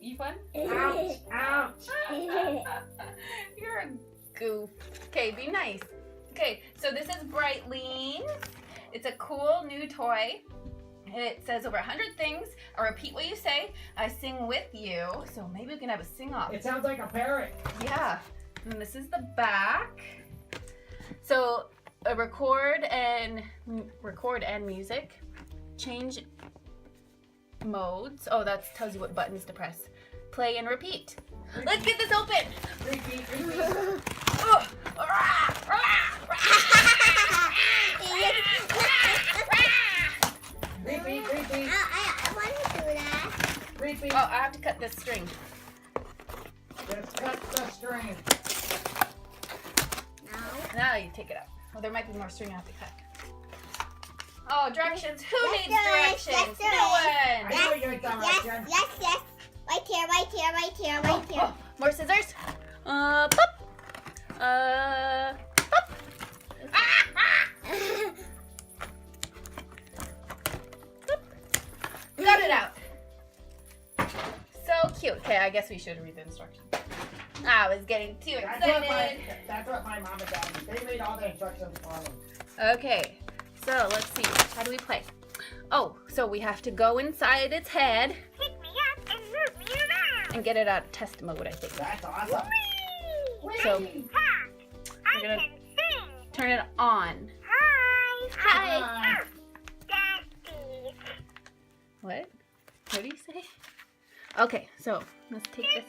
Efun? Ouch! Ouch! You're a goof. Okay, be nice. Okay, so this is Brightlings. It's a cool new toy. It says over 100 things. I repeat what you say. I sing with you. So maybe we can have a sing-off. It sounds like a parrot. Yeah. And this is the back. So record and music. Change modes. Oh, that tells you what buttons to press. Play and repeat. Let's get this open. Repeat. Oh. Repeat. I want to do that. Repeat. Oh, I have to cut this string. Just cut the string. No. Now you take it out. Well, there might be more string I have to cut. Oh, directions. Who Let's needs do it. directions? Let's do No it. one. I know you're directions. Yes. Right here. Oh, more scissors. Pop. Pop. Got it out. So cute. Okay, I guess we should read the instructions. I was getting too excited. That's what my mom and dad did. They made all the instructions for me. Okay, so let's see. How do we play? Oh, so we have to go inside its head Pick me up and move me around. and get it out of test mode, I think. That's awesome. So Whee! we're gonna Can sing. turn it on. Hi. Daddy. What? What do you say? Okay, so let's take this.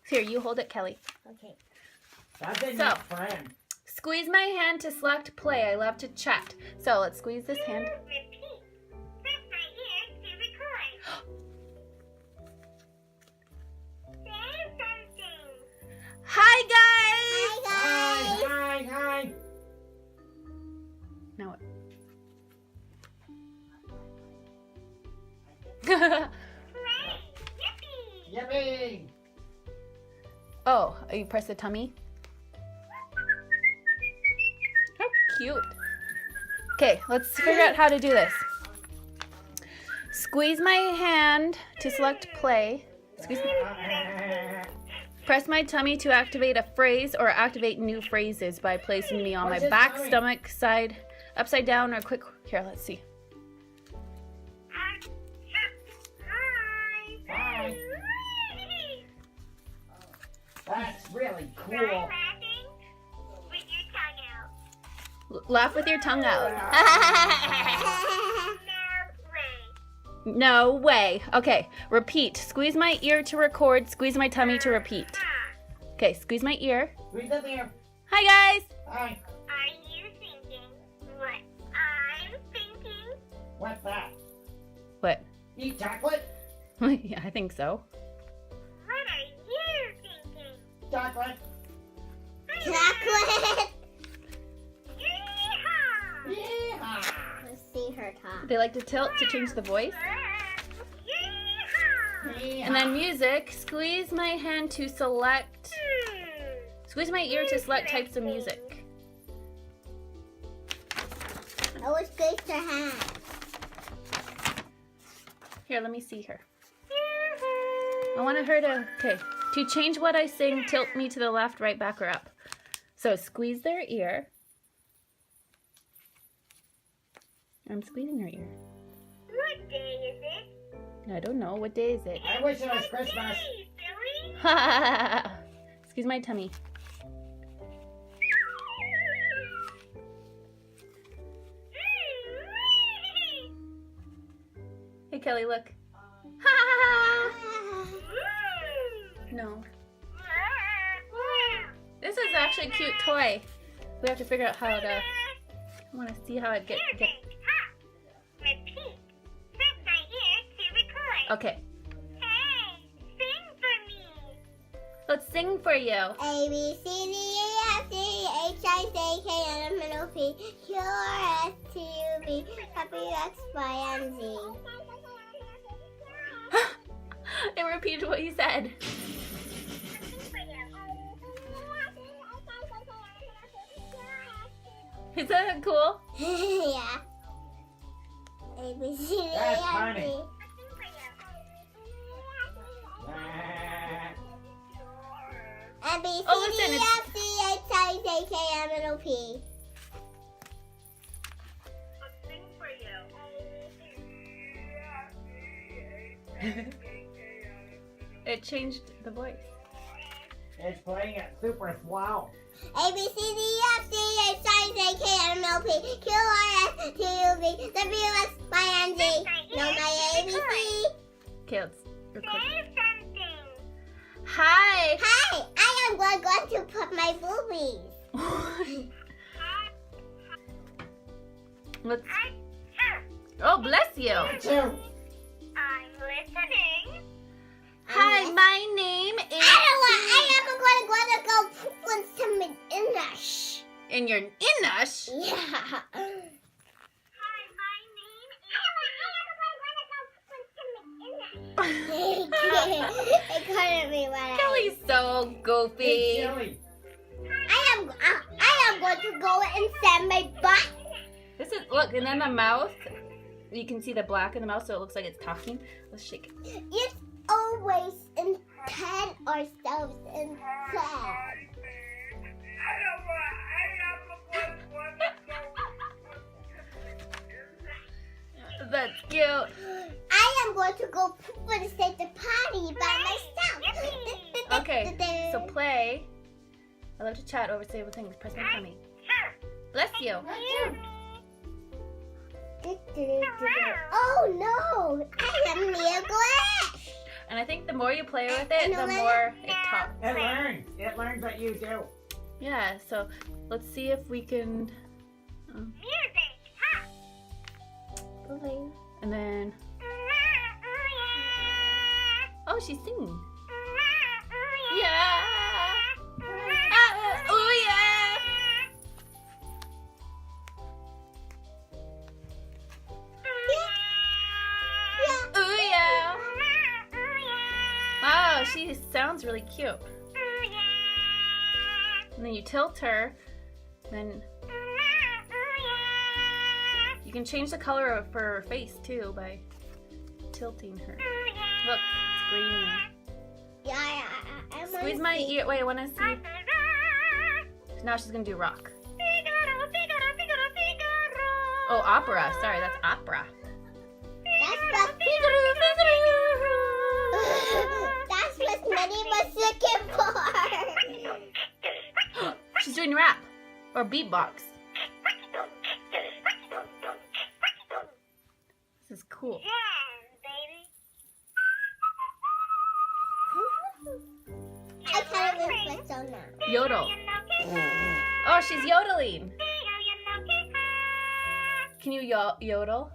Here, you hold it, Kelly. Okay. That's a So- neat friend. Squeeze my hand to select play. I love to chat. So let's squeeze this hand. Repeat. Press my ear to record. Say something. Hi, guys! Hi. Now what? Play. Yippee. Yippee! Oh, you press the tummy? How cute. Okay, let's figure out how to do this. Squeeze my hand to select play. Press my tummy to activate a phrase or activate new phrases by placing me on my What's his back, tummy? stomach, side, upside down, or quick. Here, let's see. Hi. That's really Try cool. laughing with your tongue out. Laugh with your tongue out. No way. No way. Okay, repeat. Squeeze my ear to record. Squeeze my tummy to repeat. Okay, squeeze my ear. Read the there. Hi, guys. Hi. Are you thinking what I'm thinking? What's that? What? Eat chocolate? Yeah, I think so. What are you thinking? Chocolate. Chocolate. Yeehaw. Yeehaw. Let's see her talk. They like to tilt to change the voice. Yeehaw. And then music. Squeeze my hand to select. Squeeze my ear to select types of music. I was good to have. Here, let me see her. I want her to, okay. To change what I sing, tilt me to the left, right, back, or up. So squeeze their ear. I'm squeezing her ear. What day is it? I don't know. What day is it? I wish it was Christmas. Hey, Billy. Squeeze my tummy. Hey, Kelly, look. No. This is actually a cute toy. We have to figure out how to. I want to see how it get. Repeat. Press my ear to record. Okay, Hey, sing for me. let's sing for you. A, B, C, D, E, F, G, H, I, J, K, L, M, N, O, P, Q, R, S, T, U, V, W, X, Y, and Z. It repeated what you said. Is that cool? Yeah. A, B, C, D, E, That's F, funny. G. A, B, C, Oh, listen, D, it's- F, G, H, I, J, K, L, M, N, O, P. It changed the voice. It's playing it super slow. A, B, C, D, F, G, H, I, J, K, L, M, N, O, P, Q, R, S, T, U, V, W, X, Y, and Z. Know my ABC. Okay, let's record. Hi. Hi, I am going to put my boobies. Let's. Oh, bless you. Two. I'm listening. Hi, my name is. I am going to go poop on some English. In your inush. Yeah. Hi, my name It couldn't be what I. Kelly's so Hey, goofy. Kelly. I am going to go inside my butt. This is look, and then the mouth. You can see the black in the mouth, so it looks like it's talking. Let's shake it. It's always intent ourselves inside. That's cute. I am going to go poop inside the potty by myself. Okay, so play. I love to chat over say things. Press my tummy. Bless you. Oh no! I am near glass. And I think the more you play with it, You know the what? more it talks. It learns. It learns what you do. Yeah, so let's see if we can. And then. Oh, she's singing. Yeah. Oh, yeah. Oh, yeah. Wow, she sounds really cute. And then you tilt her. Then you can change the color of her face too by tilting her. Look, it's green. Yeah, I Squeeze my ear. Wait, I want to see. Now she's gonna do rock. Oh, opera. Sorry, that's opera. That's what Minnie was looking for. She's doing rap or beatbox. This is cool. I kind of wish so now. Yodel. Oh, she's yodeling. Can you yodel?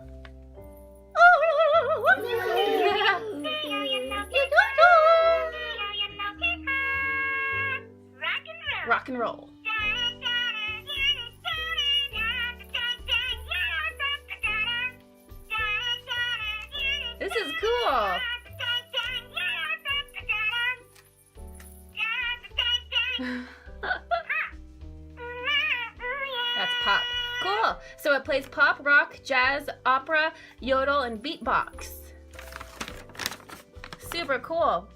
Rock and roll. This is cool. That's pop. Cool. So it plays pop, rock, jazz, opera, yodel, and beatbox. Super cool.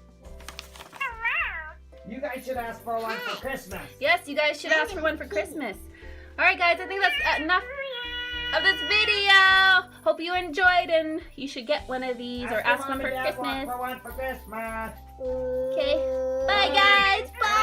You guys should ask for one for Christmas. Yes, you guys should ask for one for Christmas. All right, guys, I think that's enough of this video. Hope you enjoyed, and you should get one of these or ask one for Christmas. For one for Christmas. Okay. Bye, guys. Bye.